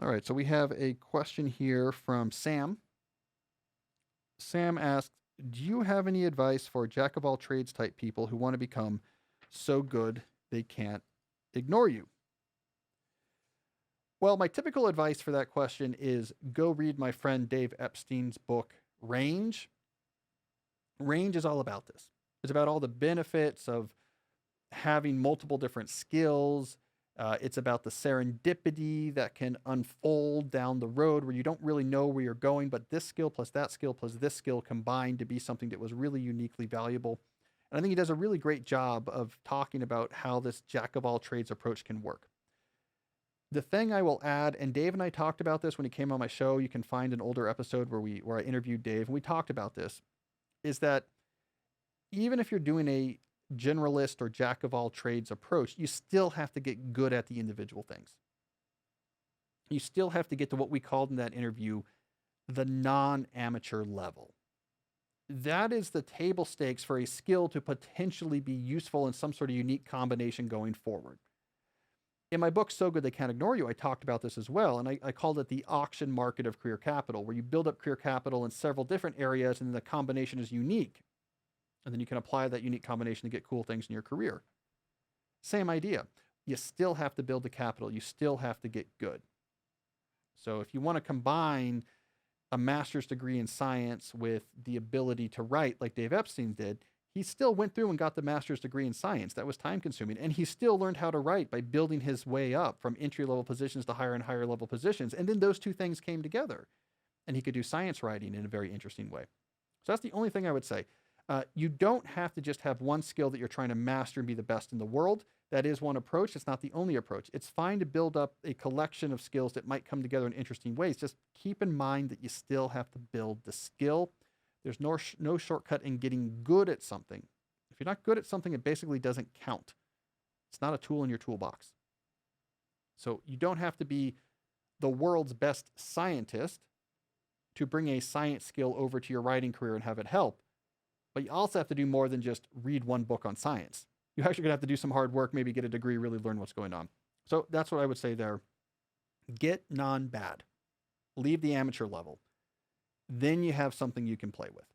All right, so we have a question here from Sam. Sam asks, do you have any advice for jack of all trades type people who want to become so good they can't ignore you? Well, my typical advice for that question is go read my friend Dave Epstein's book, Range. Range is all about this. It's about all the benefits of having multiple different skills. It's about the serendipity that can unfold down the road where you don't really know where you're going, but this skill plus that skill plus this skill combined to be something that was really uniquely valuable. And I think he does a really great job of talking about how this jack of all trades approach can work. The thing I will add, and Dave and I talked about this when he came on my show. You can find an older episode where I interviewed Dave and we talked about this, is that even if you're doing a generalist or jack of all trades approach, you still have to get good at the individual things. You still have to get to what we called in that interview the non-amateur level. That is the table stakes for a skill to potentially be useful in some sort of unique combination going forward. In my book, So Good They Can't Ignore You, I talked about this as well, and I called it the auction market of career capital, where you build up career capital in several different areas and the combination is unique. And then you can apply that unique combination to get cool things in your career. Same idea. You still have to build the capital. You still have to get good. So if you want to combine a master's degree in science with the ability to write like Dave Epstein did, he still went through and got the master's degree in science. That was time consuming. And he still learned how to write by building his way up from entry level positions to higher and higher level positions. And then those two things came together and he could do science writing in a very interesting way. So that's the only thing I would say. You don't have to just have one skill that you're trying to master and be the best in the world. That is one approach. It's not the only approach. It's fine to build up a collection of skills that might come together in interesting ways. Just keep in mind that you still have to build the skill. There's no shortcut in getting good at something. If you're not good at something, it basically doesn't count. It's not a tool in your toolbox. So you don't have to be the world's best scientist to bring a science skill over to your writing career and have it help. But you also have to do more than just read one book on science. You're actually going to have to do some hard work, maybe get a degree, really learn what's going on. So that's what I would say there. Get non-bad. Leave the amateur level. Then you have something you can play with.